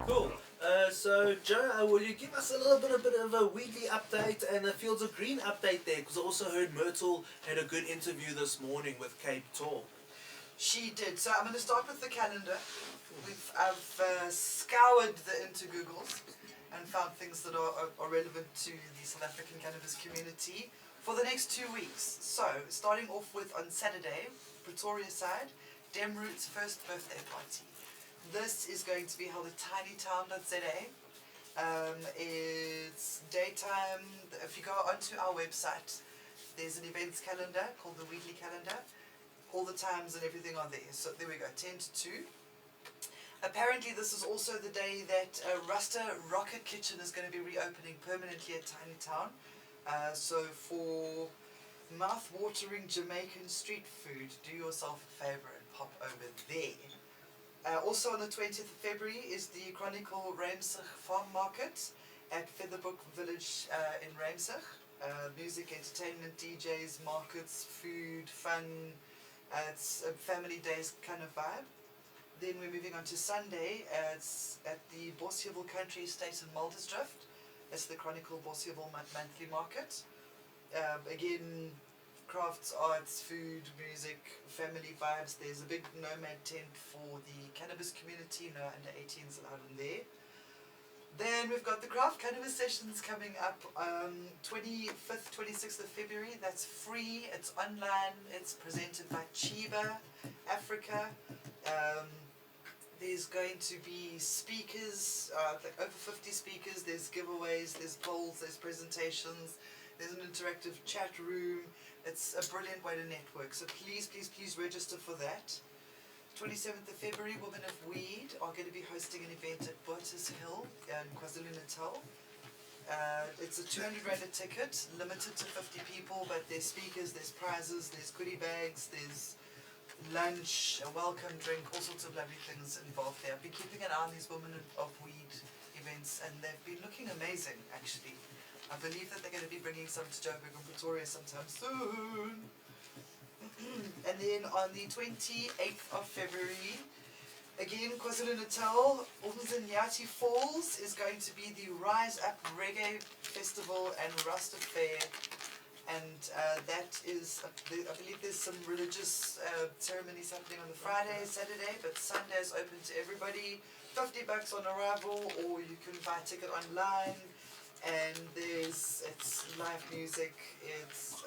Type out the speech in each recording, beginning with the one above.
Cool. So, Joe, will you give us a little bit of a weekly update and a Fields of Green update there? Because I also heard Myrtle had a good interview this morning with Cape Talk. She did. So I'm going to start with the calendar. I've scoured the into Googles and found things that are relevant to the South African cannabis community for the next 2 weeks. So, starting off with on Saturday, Pretoria side, Demroot's first birthday party. This is going to be held at tinytown.za. It's daytime. If you go onto our website, there's an events calendar called the Weekly Calendar. All the times and everything are there. So there we go, 10 to 2. Apparently this is also the day that Rasta Rocket Kitchen is going to be reopening permanently at Tiny Town. So for mouth-watering Jamaican street food, do yourself a favour and pop over there. Also on the 20th of February is the Chronicle Ramsig Farm Market at Featherbrook Village in Ramsig. Music, entertainment, DJs, markets, food, fun. It's a family days kind of vibe. Then we're moving on to Sunday. It's at the Bosjeville Country Estate in Muldersdrift. It's the Chronicle Bosjeville Monthly Market. Again, crafts, arts, food, music, family vibes. There's a big nomad tent for the cannabis community. No under 18s allowed in there. Then we've got the craft cannabis sessions coming up 25th, 26th of February. That's free, it's online, it's presented by Chiba Africa. There's going to be speakers, like over 50 speakers, there's giveaways, there's polls, there's presentations, there's an interactive chat room. It's a brilliant way to network, so please, please, please register for that. 27th of February, Women of Weed are going to be hosting an event at Bottas Hill in KwaZulu-Natal. It's a 200 rand a ticket, limited to 50 people, but there's speakers, there's prizes, there's goodie bags, there's lunch, a welcome drink, all sorts of lovely things involved there. I've been keeping an eye on these Women of Weed events, and they've been looking amazing, actually. I believe that they're going to be bringing some to Joburg and Pretoria sometime soon. And then on the 28th of February, again, KwaZulu-Natal, Umzinyathi Falls is going to be the Rise Up Reggae Festival and Rasta Fair. And that is, I believe there's some religious ceremonies happening on the Friday, Saturday, but Sunday is open to everybody. $50 on arrival, or you can buy a ticket online. And it's live music, it's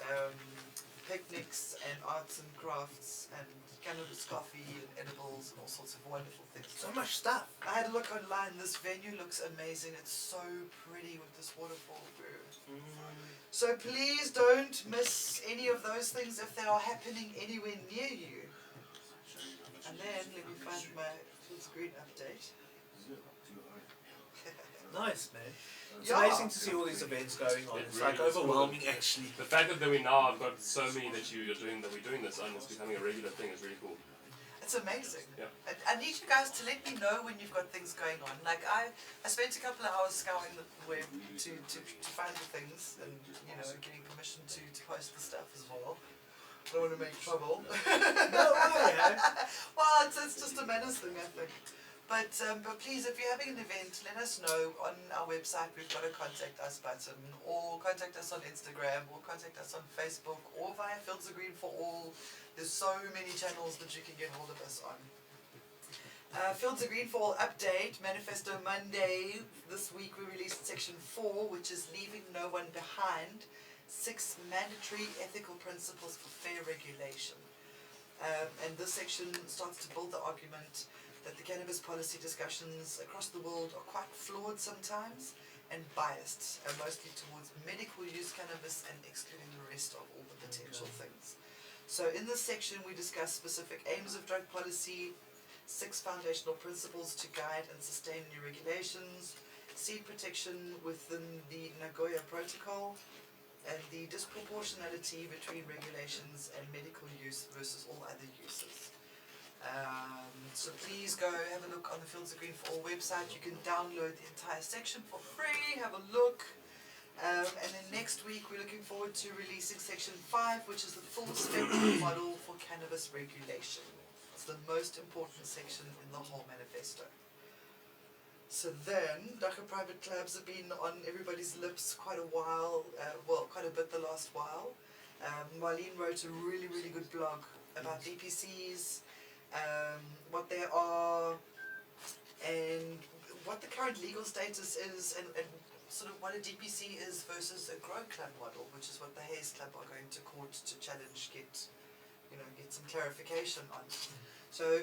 picnics and arts and crafts and cannabis coffee and edibles and all sorts of wonderful things. So much stuff. I had a look online. This venue looks amazing. It's so pretty with this waterfall brew. So please don't miss any of those things if they are happening anywhere near you. And then let me find my Fields Green update. Nice, man. It's Yeah. amazing to see all these events going on. It's like overwhelming, actually. The fact that we now have got so many that we're doing this on, it's becoming a regular thing, is really cool. It's amazing. Yeah. I need you guys to let me know when you've got things going on. Like I spent a couple of hours scouring the web to find the things and, you know, getting permission to post the stuff as well. Don't want to make trouble. No way, eh? Well, it's just a manners thing, I think. But please, if you're having an event, let us know on our website. We've got a contact us button, or contact us on Instagram, or contact us on Facebook, or via Fields of Green for All. There's so many channels that you can get hold of us on. Fields of Green for All update, Manifesto Monday. This week we released section 4, which is Leaving No One Behind, 6 mandatory ethical principles for fair regulation. And this section starts to build the argument that the cannabis policy discussions across the world are quite flawed sometimes and biased, mostly towards medical use cannabis and excluding the rest of all the potential things. So in this section we discuss specific aims of drug policy, 6 foundational principles to guide and sustain new regulations, seed protection within the Nagoya Protocol, and the disproportionality between regulations and medical use versus all other uses. So please go have a look on the Fields of Green for All website. You can download the entire section for free, have a look. And then next week we're looking forward to releasing section 5, which is the full spectrum model for cannabis regulation. It's the most important section in the whole manifesto. So then, Dagga Private Clubs have been on everybody's lips quite a while, well, quite a bit the last while. Marleen wrote a really, really good blog about DPCs, what they are, and what the current legal status is, and sort of what a DPC is versus a grow club model, which is what the Haze Club are going to court to challenge, get some clarification on. So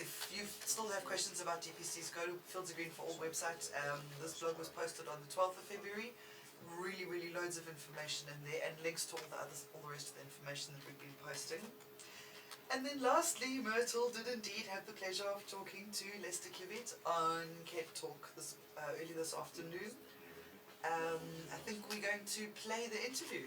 if you still have questions about DPCs, go to Fields of Green for All website. This blog was posted on the 12th of February. Really, really loads of information in there, and links to all the rest of the information that we've been posting. And then lastly, Myrtle did indeed have the pleasure of talking to Lester Kiewit on Cape Talk early this afternoon. I think we're going to play the interview.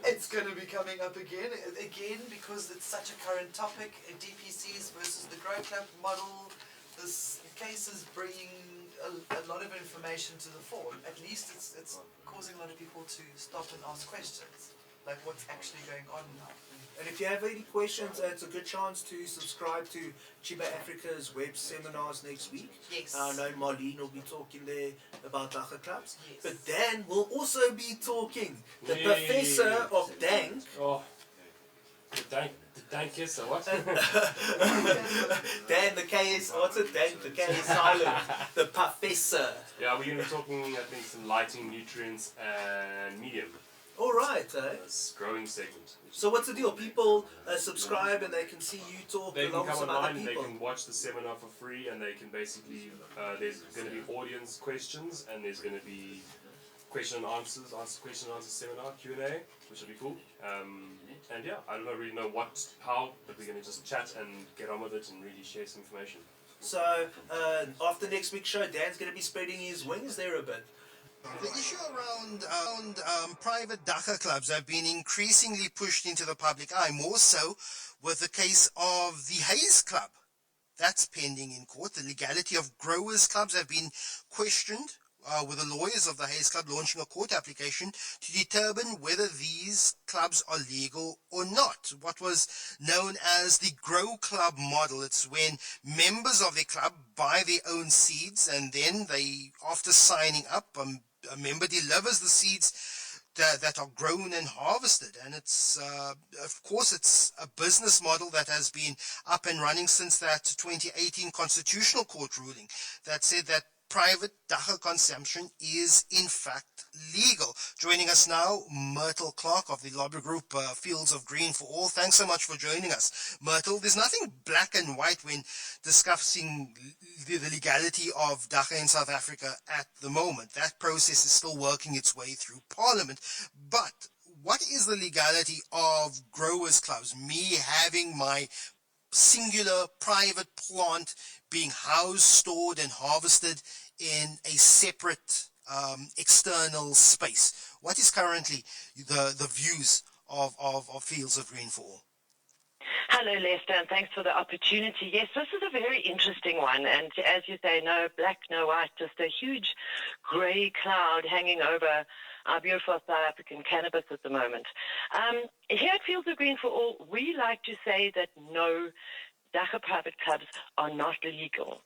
It's going to be coming up again because it's such a current topic. DPCs versus the Grow Club model. This case is bringing a lot of information to the fore. At least it's causing a lot of people to stop and ask questions, like what's actually going on now. And if you have any questions, it's a good chance to subscribe to Chiba Africa's web seminars next week. Yes. I know Marleen will be talking there about Dagga Clubs. Yes. But Dan will also be talking. The professor of Dank. Oh, the dank is or what? Dan, the K is, what's it? Dan, the K is silent. The professor. Yeah, we're going to be talking, I think, some lighting, nutrients, and medium. All right, This growing segment. So what's the deal? People subscribe and they can see you talk They can along come some online other and they people. can watch the seminar for free, and they can basically, there's going to be audience questions, and there's going to be question and answer seminar, Q&A, which will be cool. And yeah, I don't really know how, but we're going to just chat and get on with it and really share some information. So after next week's show, Dan's going to be spreading his wings there a bit. The issue around private Dagga clubs have been increasingly pushed into the public eye, more so with the case of the Haze Club. That's pending in court. The legality of growers' clubs have been questioned, with the lawyers of the Haze Club launching a court application to determine whether these clubs are legal or not. What was known as the Grow Club model. It's when members of the club buy their own seeds, and then they, after signing up, a member delivers the seeds that are grown and harvested. And it's, of course, it's a business model that has been up and running since that 2018 Constitutional Court ruling that said that private Dagga consumption is in fact legal. Joining us now, Myrtle Clark of the lobby group Fields of Green for All. Thanks so much for joining us. Myrtle, there's nothing black and white when discussing the legality of Dagga in South Africa at the moment. That process is still working its way through Parliament. But what is the legality of growers' clubs? Me having my singular private plant being housed, stored and harvested in a separate external space. What is currently the views of Fields of Green for All? Hello, Lester, and thanks for the opportunity. Yes, this is a very interesting one, and as you say, no black, no white, just a huge grey cloud hanging over our beautiful South African cannabis at the moment. Here at Fields of Green for All, we like to say that no, Dagga Private Clubs are not legal,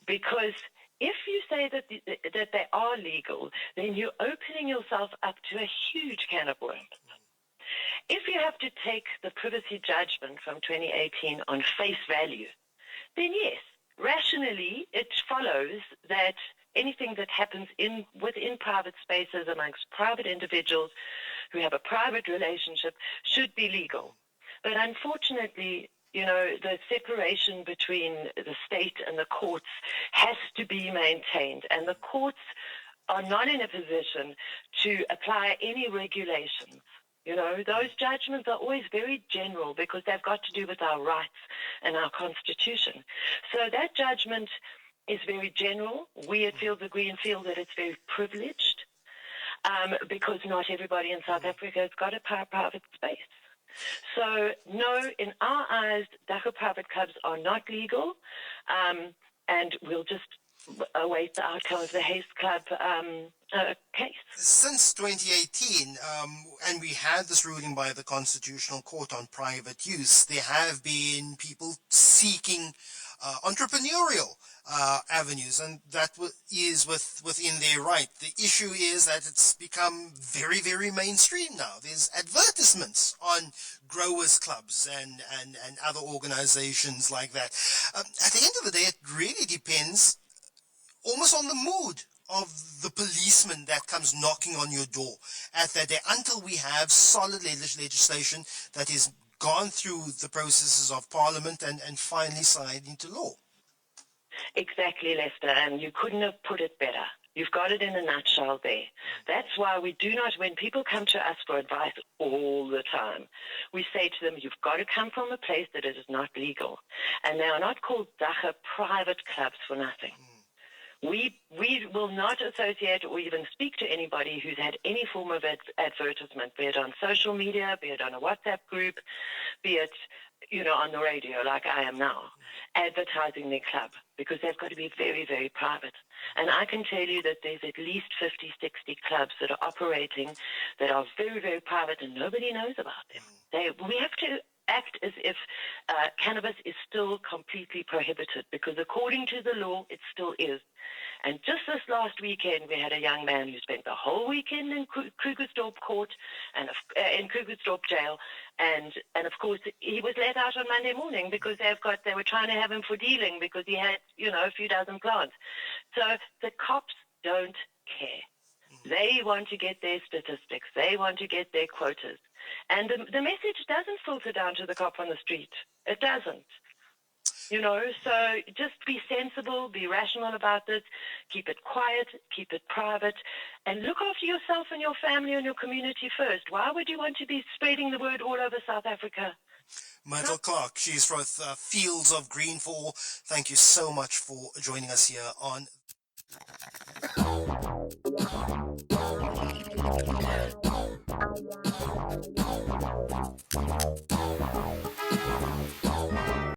because if you say that they are legal, then you're opening yourself up to a huge can of worms. If you have to take the privacy judgment from 2018 on face value, then yes, rationally it follows that anything that happens within private spaces amongst private individuals who have a private relationship should be legal. But unfortunately, you know, the separation between the state and the courts has to be maintained, and the courts are not in a position to apply any regulations. You know, those judgments are always very general because they've got to do with our rights and our constitution. So that judgment is very general. We at Fields of Green feel that it's very privileged because not everybody in South Africa has got a private space. So, no, in our eyes, Dagga Private Clubs are not legal, and we'll just await the outcome of the Haze Club case. Since 2018, and we had this ruling by the Constitutional Court on private use, there have been people seeking entrepreneurial avenues, and that is within their right. The issue is that it's become very, very mainstream now. There's advertisements on growers clubs and other organizations like that. At the end of the day, it really depends almost on the mood of the policeman that comes knocking on your door at that day, until we have solid legislation that is gone through the processes of Parliament and finally signed into law. Exactly, Lester, and you couldn't have put it better. You've got it in a nutshell there. That's why we do not, when people come to us for advice all the time, we say to them, you've got to come from a place that it is not legal. And they are not called Dagga Private Clubs for nothing. We will not associate or even speak to anybody who's had any form of advertisement, be it on social media, be it on a WhatsApp group, be it, on the radio like I am now, advertising their club, because they've got to be very, very private. And I can tell you that there's at least 50, 60 clubs that are operating that are very, very private and nobody knows about them. We have to act as if cannabis is still completely prohibited, because according to the law, it still is. And just this last weekend, we had a young man who spent the whole weekend in Krugersdorp court and in Krugersdorp jail, and of course he was let out on Monday morning because they were trying to have him for dealing because he had a few dozen plants. So the cops don't care. They want to get their statistics. They want to get their quotas. And the message doesn't filter down to the cop on the street. It doesn't. So just be sensible, be rational about this, keep it quiet, keep it private, and look after yourself and your family and your community first. Why would you want to be spreading the word all over South Africa? Myrtle Clark, she's with Fields of Green for. Thank you so much for joining us here on